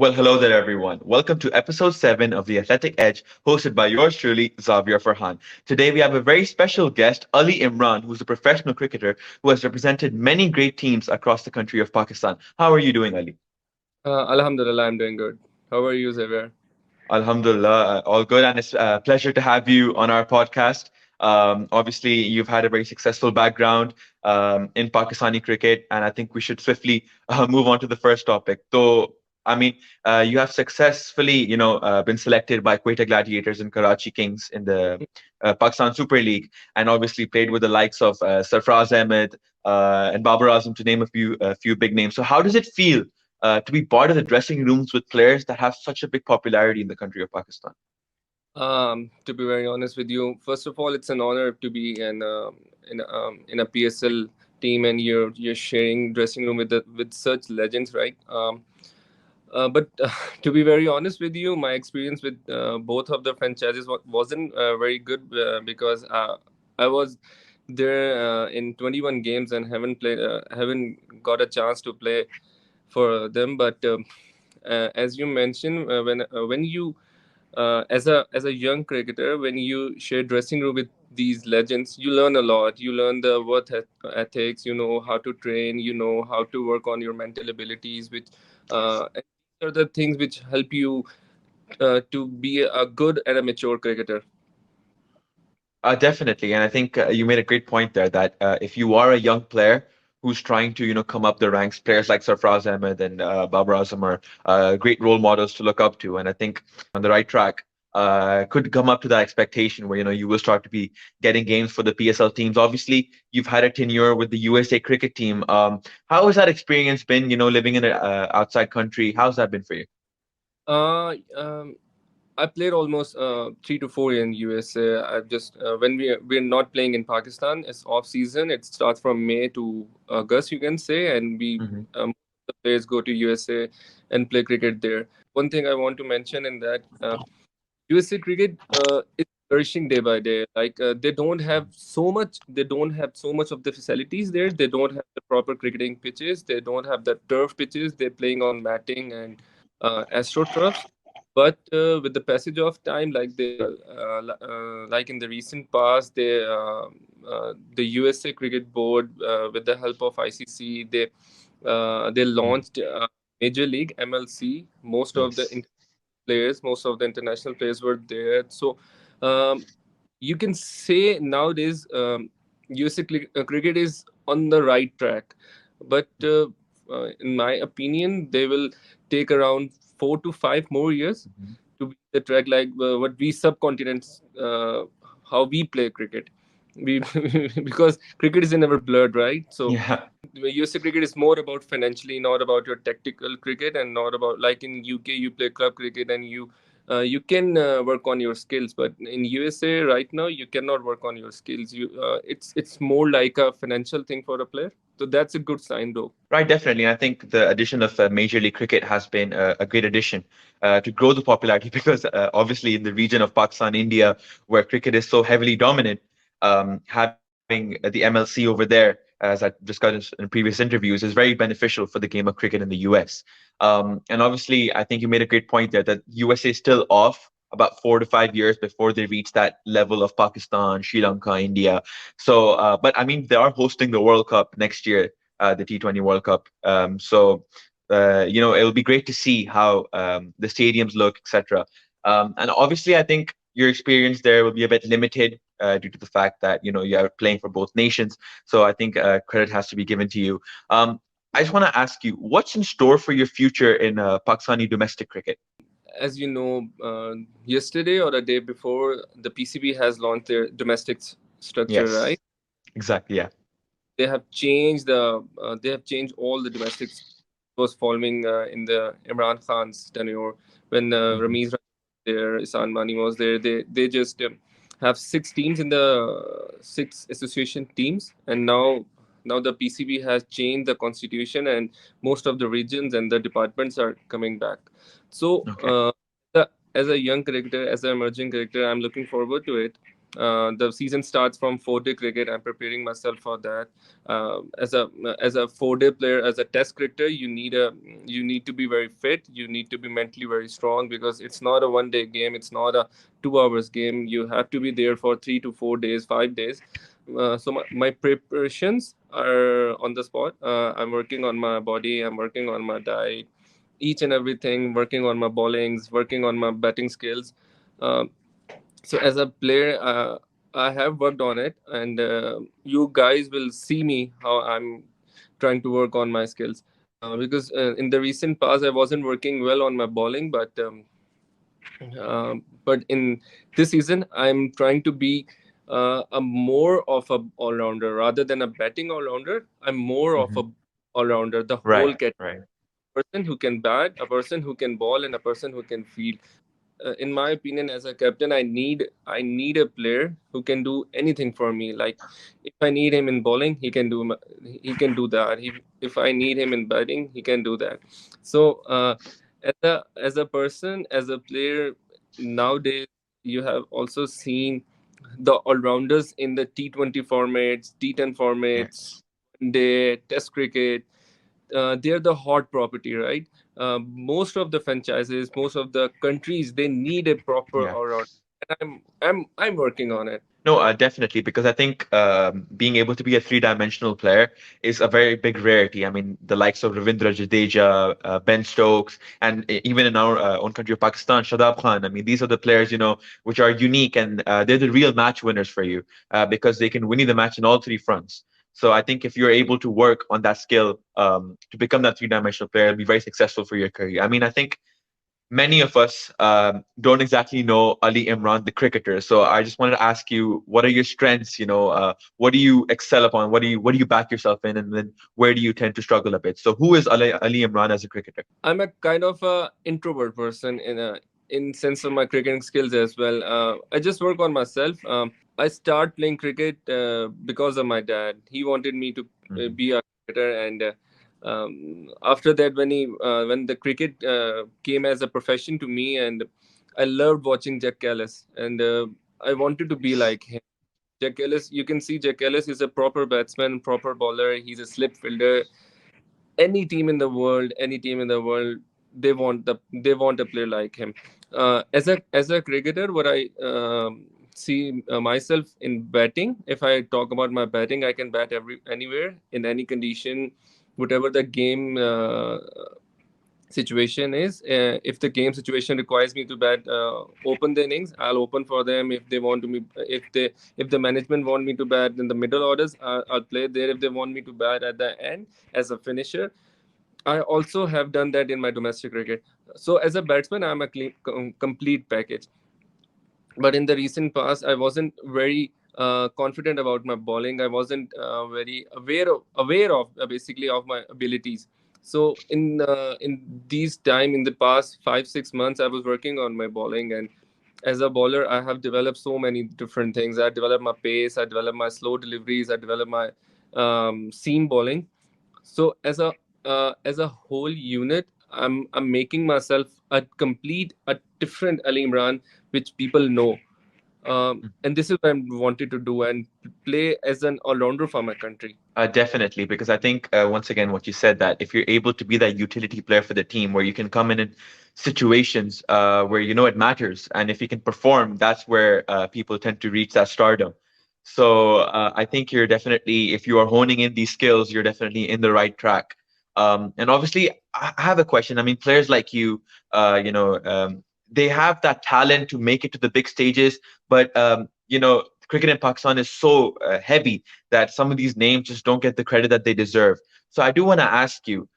Well, hello there, everyone. Welcome to episode 7 of The Athletic Edge, hosted by yours truly, Xavier Farhan. Today, we have a very special guest, Ali Imran, who's a professional cricketer who has represented many great teams across the country of Pakistan. How are you doing, Ali? Alhamdulillah, I'm doing good. How are you, Xavier? Alhamdulillah, all good. And it's a pleasure to have you on our podcast. Obviously, you've had a very successful background in Pakistani cricket, and I think we should swiftly move on to the first topic. Though, you have successfully, been selected by Quetta Gladiators and Karachi Kings in the Pakistan Super League, and obviously played with the likes of Sarfraz Ahmed and Babar Azam, to name a few big names. So, how does it feel to be part of the dressing rooms with players that have such a big popularity in the country of Pakistan? To be very honest with you, first of all, it's an honor to be in a PSL team, and you're sharing dressing room with such legends, right? But to be very honest with you, my experience with both of the franchises wasn't very good because I was there in 21 games and haven't got a chance to play for them. But as you mentioned, when you as a young cricketer, when you share dressing room with these legends, you learn a lot. You learn the ethics. You know how to train. You know how to work on your mental abilities, which and these are the things which help you to be a good and a mature cricketer. Definitely, and I think you made a great point there that if you are a young player who's trying to, come up the ranks, players like Sarfraz Ahmed and Babar Azam are great role models to look up to, and I think on the right track. Could come up to that expectation where you will start to be getting games for the PSL teams. Obviously, you've had a tenure with the USA cricket team. How has that experience been? Living in an outside country, how's that been for you? Uh, um, I played almost 3 to 4 years in USA. I've just when we're not playing in Pakistan, it's off season. It starts from May to August, you can say, and we Hmm. the players go to USA and play cricket there. One thing I want to mention in that USA cricket is flourishing day by day. Like they don't have so much of the facilities there. They don't have the proper cricketing pitches. They don't have the turf pitches. They're playing on matting and astroturfs. But with the passage of time, like in the recent past, the USA Cricket Board, with the help of ICC, they launched Major League MLC. Yes. Most of the international players were there. So um, you can say nowadays cricket is on the right track, but in my opinion, they will take around 4 to 5 more years Mhm. to be the track like what we subcontinents how we play cricket. We because cricket is in our blood, right? So Yeah. USA cricket is more about financially, not about your tactical cricket, and not about like in UK you play club cricket and you can work on your skills. But in USA right now you cannot work on your skills. It's more like a financial thing for a player. So that's a good sign, though. Right, definitely. I think the addition of Major League Cricket has been a great addition to grow the popularity because obviously in the region of Pakistan, India, where cricket is so heavily dominant, having the MLC over there, as I discussed in previous interviews, is very beneficial for the game of cricket in the US. And obviously, I think you made a great point there that USA is still off about 4 to 5 years before they reach that level of Pakistan, Sri Lanka, India. So, but I mean, they are hosting the World Cup next year, the T20 World Cup. It'll be great to see how the stadiums look, etc. And obviously, I think your experience there will be a bit limited due to the fact that you are playing for both nations. So I think credit has to be given to you. I just want to ask you, what's in store for your future in Pakistani domestic cricket? As you know, yesterday or the day before, the PCB has launched their domestic structure, Yes, right? exactly. Yeah. They have changed all the domestics was following in the Imran Khan's tenure when Hmm. Ramiz was there, Isan Mani was there. They just have 6 teams in the 6 association teams, and now the PCB has changed the constitution, and most of the regions and the departments are coming back. So Okay. as a young character, as an emerging character, I'm looking forward to it. The season starts from 4-day cricket. I'm preparing myself for that. As a 4-day player, as a test cricketer, you need to be very fit. You need to be mentally very strong, because it's not a 1-day game. It's not a 2 hours game. You have to be there for 3 to 4 days, 5 days. So my preparations are on the spot. I'm working on my body. I'm working on my diet, each and everything. Working on my bowlings, working on my batting skills. Uh, so as a player, I have worked on it, and you guys will see me how I'm trying to work on my skills. Because in the recent past, I wasn't working well on my bowling, but in this season, I'm trying to be a more of a all rounder rather than a batting all rounder. I'm more of a Hmm. all rounder, the whole Right, cat right. person who can bat, a person who can ball, and a person who can field. In my opinion, as a captain, I need a player who can do anything for me. Like, if I need him in bowling, he can do that. If I need him in batting, he can do that. So as a person, as a player, nowadays you have also seen the all-rounders in the T20 formats, T10 formats, Yes. day test cricket. They're the hot property, right? Most of the franchises, most of the countries, they need a proper Yeah. all-round, and I'm working on it. No, definitely, because I think being able to be a three-dimensional player is a very big rarity. I mean, the likes of Ravindra Jadeja, Ben Stokes, and even in our own country of Pakistan, Shadab Khan. I mean, these are the players, which are unique, and they're the real match winners for you because they can win you the match in all three fronts. So I think if you're able to work on that skill to become that three-dimensional player, it'll be very successful for your career. I mean, I think many of us don't exactly know Ali Imran, the cricketer. So I just wanted to ask you, what are your strengths? What do you excel upon? What do you back yourself in, and then where do you tend to struggle a bit? So who is Ali Imran as a cricketer? I'm a kind of a introvert person in sense of my cricketing skills as well. I just work on myself. I start playing cricket because of my dad. He wanted me to Hmm. be a cricketer, and after that, when the cricket came as a profession to me, and I loved watching Jack Callis, and I wanted to be like him. Jack Ellis, you can see Jack Ellis is a proper batsman, proper bowler. He's a slip fielder. Any team in the world, they want a player like him. As a cricketer, what I see myself in batting. If I talk about my batting, I can bat anywhere in any condition, whatever the game situation is. If the game situation requires me to bat open the innings, I'll open for them. If the management want me to bat in the middle orders, I'll play there. If they want me to bat at the end as a finisher, I also have done that in my domestic cricket. So as a batsman, I'm a complete package. But in the recent past, I wasn't very confident about my bowling. I wasn't very aware of basically of my abilities. So in these time, in the past 5 6 months, I was working on my bowling, and as a bowler, I have developed so many different things. I developed my pace, I developed my slow deliveries, I developed my seam bowling. So as a whole unit, I'm making myself a different Ali Imran, which people know. And this is what I wanted to do, and play as an all-rounder for my country. Definitely, because I think once again, what you said, that if you're able to be that utility player for the team, where you can come in situations where you know it matters, and if you can perform, that's where people tend to reach that stardom. So I think you're definitely, if you are honing in these skills, you're definitely in the right track. And obviously, I have a question. I mean, players like you, they have that talent to make it to the big stages, but cricket in Pakistan is so heavy that some of these names just don't get the credit that they deserve. So I do want to ask you,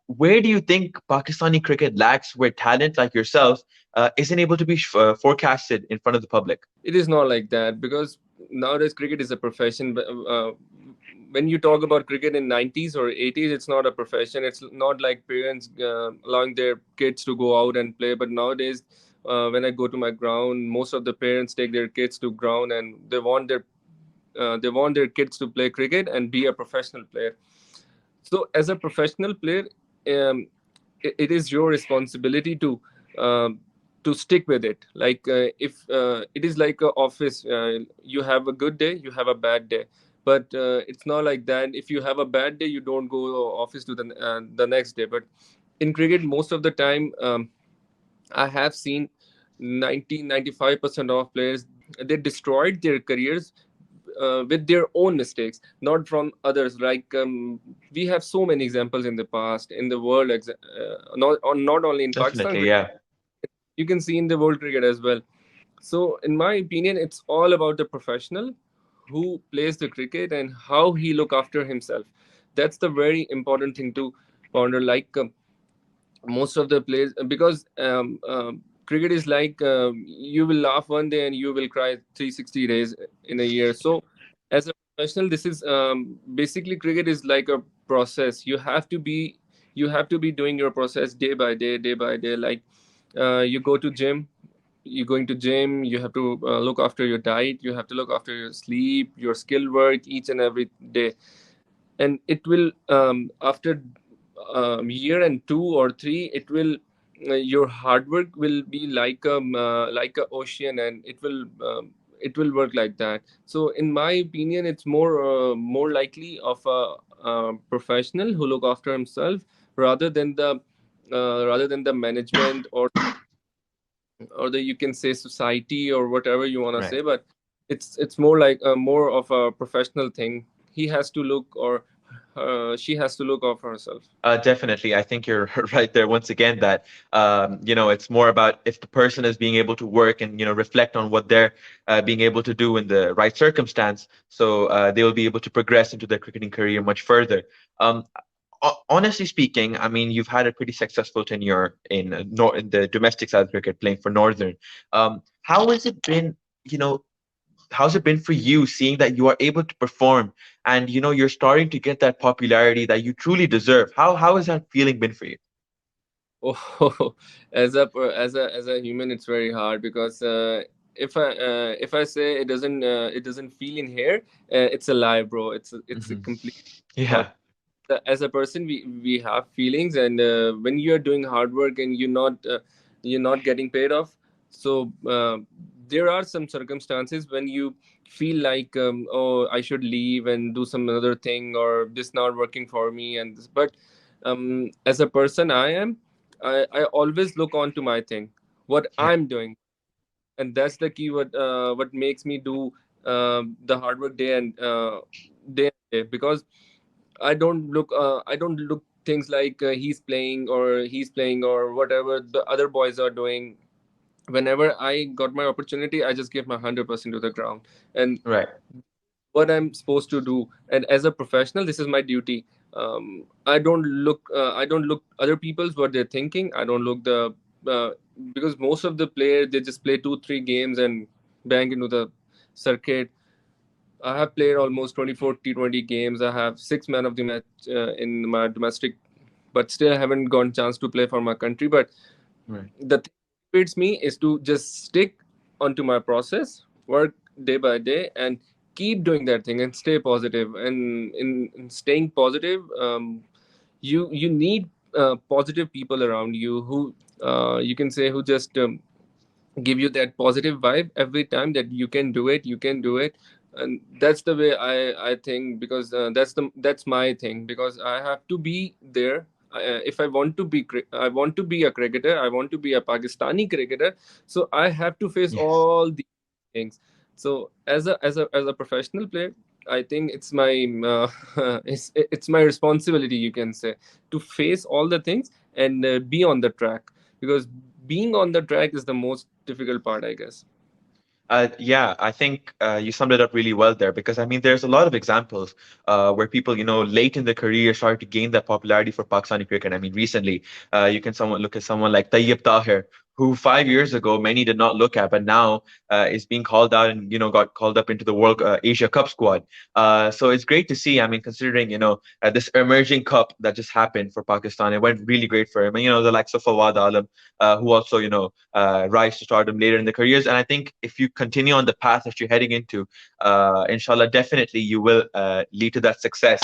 where do you think Pakistani cricket lacks, where talent like yourself isn't able to be forecasted in front of the public? It is not like that, because nowadays cricket is a profession. But when you talk about cricket in 90s or 80s, it's not a profession. It's not like parents allowing their kids to go out and play. But nowadays, when I go to my ground, most of the parents take their kids to ground, and they want their kids to play cricket and be a professional player. So as a professional player, it is your responsibility um, to stick with it. Like if it is like a office, you have a good day, you have a bad day, but it's not like that. If you have a bad day, you don't go office to the next day. But in cricket, most of the time, I have seen 95% of players, they destroyed their careers with their own mistakes, not from others. Like we have so many examples in the past, in the world, not only in Pakistan Definitely, cricket, yeah. you can see in the world cricket as well. So, in my opinion, it's all about the professional who plays the cricket and how he look after himself. That's the very important thing to ponder. Like most of the players, because cricket is like you will laugh one day and you will cry 360 days in a year. So as a professional, this is basically, cricket is like a process. You have to be doing your process day by day, day by day. Like you go to gym, you're going to gym, you have to look after your diet, you have to look after your sleep, your skill work each and every day. And it will after year and 2 or 3, it will your hard work will be like a ocean, and it will work like that. So in my opinion, it's more likely of a professional who look after himself, rather than the management, or the, you can say, society, or whatever you want to Right. say. But it's more like more of a professional thing. He has to look, or she has to look out for herself. Definitely. I think you're right there once again that, it's more about if the person is being able to work and, reflect on what they're being able to do in the right circumstance. So they will be able to progress into their cricketing career much further. Um, Honestly speaking, I mean, you've had a pretty successful tenure in the domestic side of cricket, playing for Northern. How has it been, you know, how's it been for you seeing that you are able to perform and you're starting to get that popularity that you truly deserve? How has that feeling been for you? Oh, as a human, it's very hard, because if I say it doesn't feel in here, it's a lie, bro. It's a Hmm. complete thought. Yeah. As a person, we have feelings, and when you're doing hard work and you're not getting paid off. So there are some circumstances when you feel like, oh, I should leave and do some other thing, or this not working for me, and this. But as a person, I always look on to my thing, what Yeah. I'm doing. And that's the key, what makes me do the hard work day and day, because I don't look things like he's playing or whatever the other boys are doing. Whenever I got my opportunity, I just give my 100% to the ground, and Right. what I'm supposed to do. And as a professional, this is my duty. I don't look other people's what they're thinking. I don't look the uh, because most of the players, they just play 2 3 games and bang into the circuit. I have played almost 24 T20 games. I have 6 man of the match in my domestic, but still I haven't gotten chance to play for my country. But Right. the thing that motivates me is to just stick onto my process, work day by day, and keep doing that thing and stay positive. And in staying positive, you need positive people around you, who you can say, who just give you that positive vibe every time, that you can do it. And that's the way I think, because that's my thing, because I have to be there. If I want to be a cricketer, I want to be a Pakistani cricketer, so I have to face Yes. all these things. So as a professional player, I think it's my it's my responsibility, you can say, to face all the things and be on the track, because being on the track is the most difficult part, I guess. Yeah, I think you summed it up really well there because I mean, there's a lot of examples where people, late in their career started to gain that popularity for Pakistani cricket. I mean, recently, you can someone look at someone like Tayyib Tahir, who 5 years ago many did not look at, but now is being called out and got called up into the World Asia Cup squad. So it's great to see. I mean, considering this emerging cup that just happened for Pakistan, it went really great for him. And the likes of Fawad Alam, who also rise to stardom later in their careers. And I think if you continue on the path that you're heading into, inshallah, definitely you will lead to that success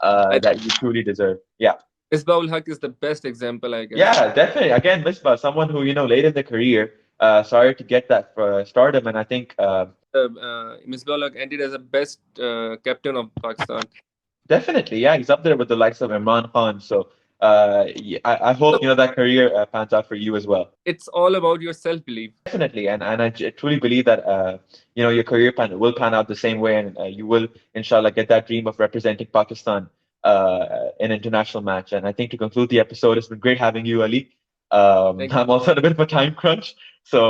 I think that you truly deserve. Yeah. Isbaul Haq is the best example, I guess. Yeah, definitely. Again, Misbah, someone who, late in their career, sorry to get that stardom. And I think Misbah Allah ended as a best captain of Pakistan. definitely, yeah, he's up there with the likes of Imran Khan. So yeah, I hope So that career pans out for you as well. it's all about your self belief. Definitely, and truly believe that your career will pan out the same way, and you will, inshallah, get that dream of representing Pakistan in an international match. And I think to conclude the episode, it's been great having you, Ali. Thank I'm also on a bit of a time crunch, so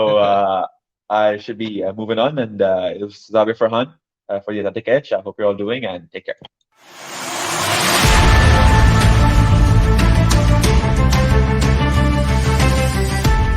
I should be moving on. And it was Zabir Farhan for the Atlantic Edge. I hope you're all doing, and take care.